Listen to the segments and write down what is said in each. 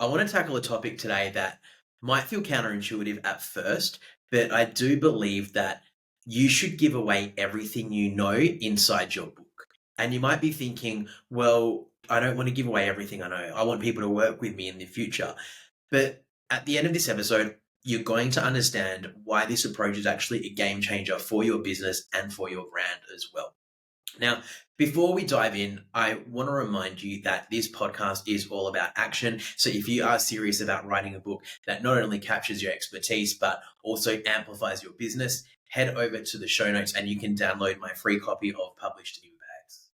I want to tackle a topic today that might feel counterintuitive at first, but I do believe that you should give away everything you know inside your book. And you might be thinking, well, I don't want to give away everything I know. I want people to work with me in the future. But at the end of this episode, you're going to understand why this approach is actually a game changer for your business and for your brand as well. Now, before we dive in, I want to remind you that this podcast is all about action. So if you are serious about writing a book that not only captures your expertise, but also amplifies your business, head over to the show notes and you can download my free copy of Published Impacts.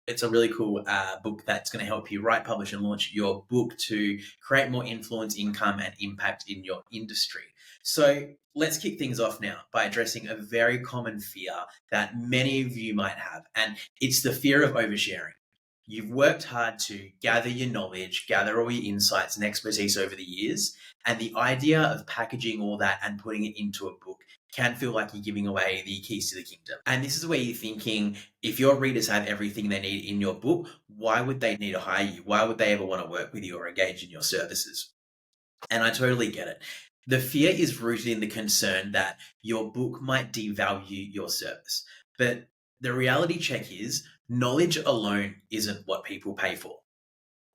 It's a really cool book that's going to help you write, publish, and launch your book to create more influence, income, and impact in your industry. So let's kick things off now by addressing a very common fear that many of you might have, and it's the fear of oversharing. You've worked hard to gather your knowledge, gather all your insights and expertise over the years, and the idea of packaging all that and putting it into a book can feel like you're giving away the keys to the kingdom. And this is where you're thinking, if your readers have everything they need in your book, why would they need to hire you? Why would they ever want to work with you or engage in your services? And I totally get it. The fear is rooted in the concern that your book might devalue your service. But the reality check is knowledge alone isn't what people pay for.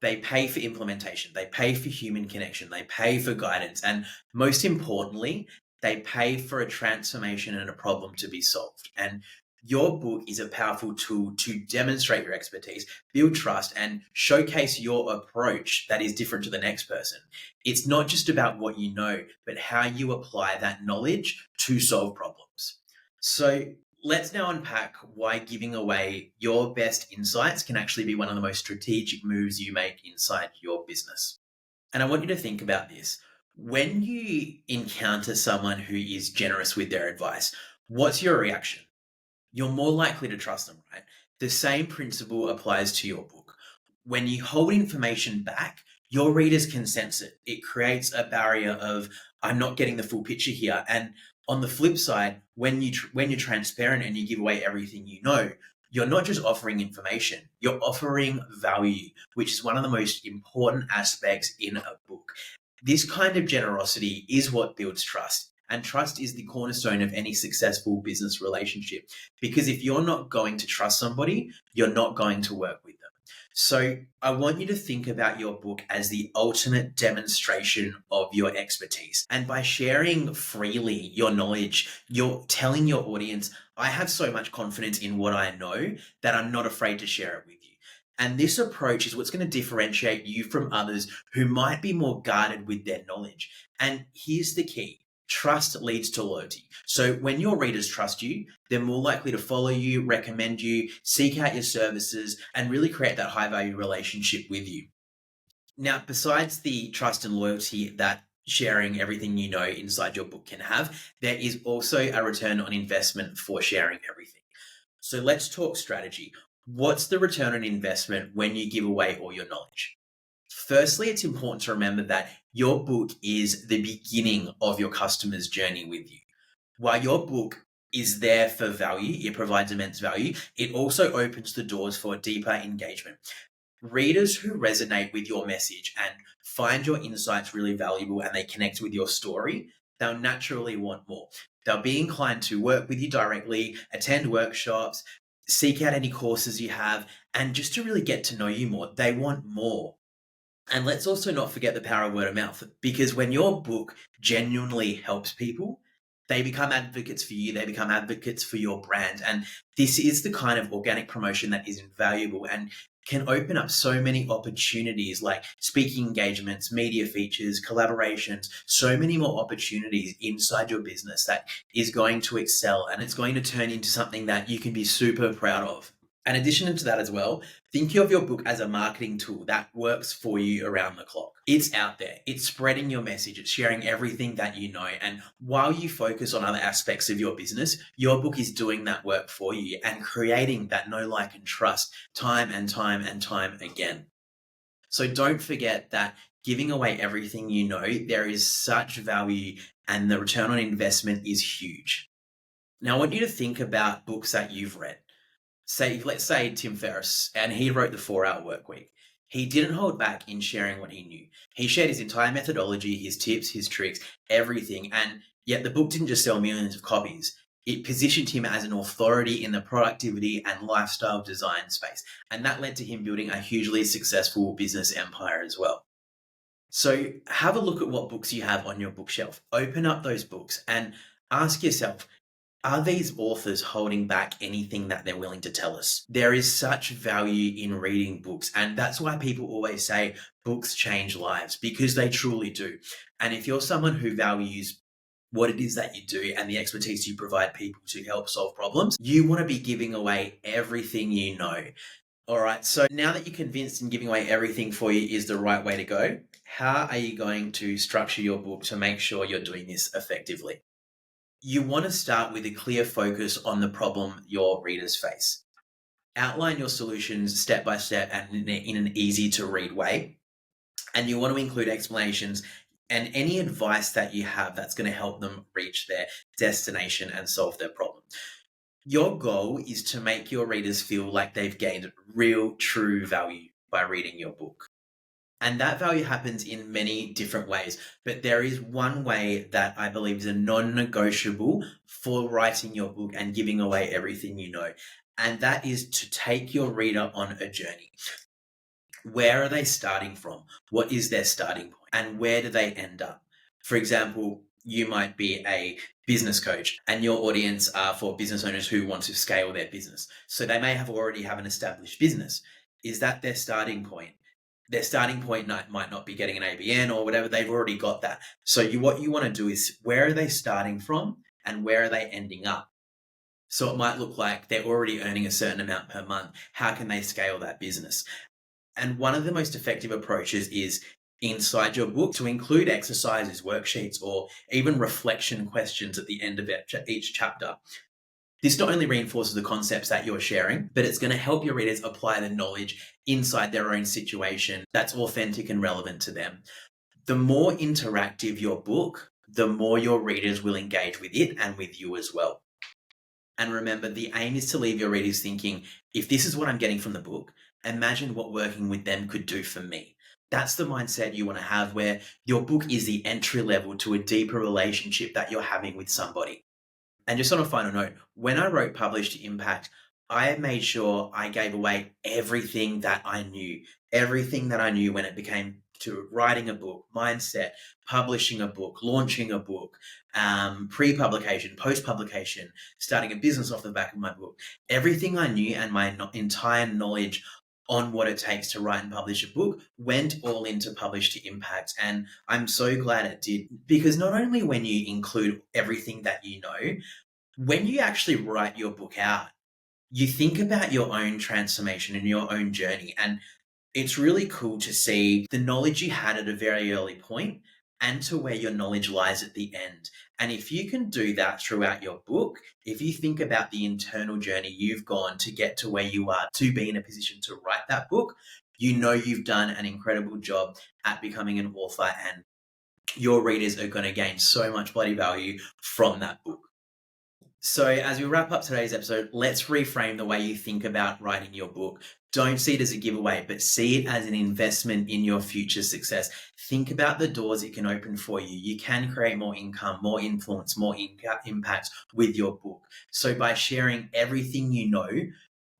They pay for implementation, they pay for human connection, they pay for guidance, and most importantly, they pay for a transformation and a problem to be solved. And your book is a powerful tool to demonstrate your expertise, build trust, and showcase your approach that is different to the next person. It's not just about what you know, but how you apply that knowledge to solve problems. So let's now unpack why giving away your best insights can actually be one of the most strategic moves you make inside your business. And I want you to think about this. When you encounter someone who is generous with their advice, what's your reaction? You're more likely to trust them, right? The same principle applies to your book. When you hold information back, your readers can sense it. It creates a barrier of, I'm not getting the full picture here. And on the flip side, when you're transparent and you give away everything you know, you're not just offering information, you're offering value, which is one of the most important aspects in a book. This kind of generosity is what builds trust. And trust is the cornerstone of any successful business relationship. Because if you're not going to trust somebody, you're not going to work with them. So I want you to think about your book as the ultimate demonstration of your expertise. And by sharing freely your knowledge, you're telling your audience, I have so much confidence in what I know that I'm not afraid to share it with you. And this approach is what's going to differentiate you from others who might be more guarded with their knowledge. And here's the key. Trust leads to loyalty. So when your readers trust you, they're more likely to follow you, recommend you, seek out your services, and really create that high value relationship with you. Now, besides the trust and loyalty that sharing everything you know inside your book can have, there is also a return on investment for sharing everything. So let's talk strategy. What's the return on investment when you give away all your knowledge? Firstly, it's important to remember that your book is the beginning of your customer's journey with you. While your book is there for value, it provides immense value, it also opens the doors for deeper engagement. Readers who resonate with your message and find your insights really valuable and they connect with your story, they'll naturally want more. They'll be inclined to work with you directly, attend workshops, seek out any courses you have, and just to really get to know you more. They want more. And let's also not forget the power of word of mouth, because when your book genuinely helps people, they become advocates for you, they become advocates for your brand. And this is the kind of organic promotion that is invaluable and can open up so many opportunities like speaking engagements, media features, collaborations, so many more opportunities inside your business that is going to excel and it's going to turn into something that you can be super proud of. In addition to that as well, think of your book as a marketing tool that works for you around the clock. It's out there, it's spreading your message, it's sharing everything that you know. And while you focus on other aspects of your business, your book is doing that work for you and creating that know, like, and trust time and time and time again. So don't forget that giving away everything you know, there is such value and the return on investment is huge. Now, I want you to think about books that you've read. Let's say Tim Ferriss, and he wrote the 4-Hour Work Week. He didn't hold back in sharing what he knew. He shared his entire methodology, his tips, his tricks, everything. And yet the book didn't just sell millions of copies. It positioned him as an authority in the productivity and lifestyle design space. And that led to him building a hugely successful business empire as well. So have a look at what books you have on your bookshelf. Open up those books and ask yourself, are these authors holding back anything that they're willing to tell us? There is such value in reading books, and that's why people always say books change lives, because they truly do. And if you're someone who values what it is that you do and the expertise you provide people to help solve problems, you want to be giving away everything you know. All right, so now that you're convinced in giving away everything for you is the right way to go, how are you going to structure your book to make sure you're doing this effectively? You want to start with a clear focus on the problem your readers face. Outline your solutions step by step and in an easy to read way. And you want to include explanations and any advice that you have that's going to help them reach their destination and solve their problem. Your goal is to make your readers feel like they've gained real, true value by reading your book. And that value happens in many different ways. But there is one way that I believe is a non-negotiable for writing your book and giving away everything you know. And that is to take your reader on a journey. Where are they starting from? What is their starting point? And where do they end up? For example, you might be a business coach and your audience are for business owners who want to scale their business. So they may already have an established business. Is that their starting point? Their starting point might not be getting an ABN or whatever. They've already got that. So what you want to do is, where are they starting from and where are they ending up? So it might look like they're already earning a certain amount per month. How can they scale that business? And one of the most effective approaches is inside your book to include exercises, worksheets, or even reflection questions at the end of each chapter. This not only reinforces the concepts that you're sharing, but it's going to help your readers apply the knowledge inside their own situation that's authentic and relevant to them. The more interactive your book, the more your readers will engage with it and with you as well. And remember, the aim is to leave your readers thinking, if this is what I'm getting from the book, imagine what working with them could do for me. That's the mindset you want to have, where your book is the entry level to a deeper relationship that you're having with somebody. And just on a final note, when I wrote Publish to Impact, I made sure I gave away everything that I knew when it became to writing a book, mindset, publishing a book, launching a book, pre-publication, post-publication, starting a business off the back of my book. Everything I knew and my entire knowledge on what it takes to write and publish a book went all into Publish to Impact. And I'm so glad it did, because not only when you include everything that you know, when you actually write your book out, you think about your own transformation and your own journey. And it's really cool to see the knowledge you had at a very early point and to where your knowledge lies at the end. And if you can do that throughout your book, if you think about the internal journey you've gone to get to where you are to be in a position to write that book, you know you've done an incredible job at becoming an author, and your readers are going to gain so much bloody value from that book. So as we wrap up today's episode, let's reframe the way you think about writing your book. Don't see it as a giveaway, but see it as an investment in your future success. Think about the doors it can open for you. You can create more income, more influence, more impact with your book. So by sharing everything you know,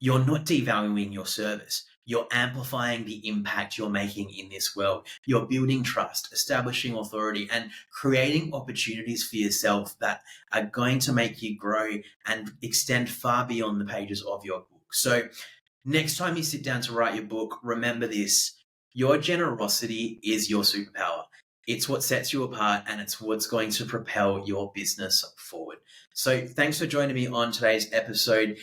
you're not devaluing your service. You're amplifying the impact you're making in this world. You're building trust, establishing authority, and creating opportunities for yourself that are going to make you grow and extend far beyond the pages of your book. So next time you sit down to write your book, remember this: your generosity is your superpower. It's what sets you apart, and it's what's going to propel your business forward. So thanks for joining me on today's episode.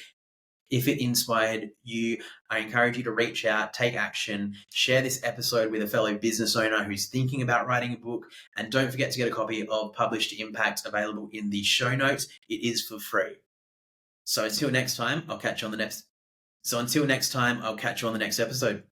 If it inspired you, I encourage you to reach out, take action, share this episode with a fellow business owner who's thinking about writing a book, and don't forget to get a copy of Publish to Impact available in the show notes. It is for free. So until next time, I'll catch you on the next episode.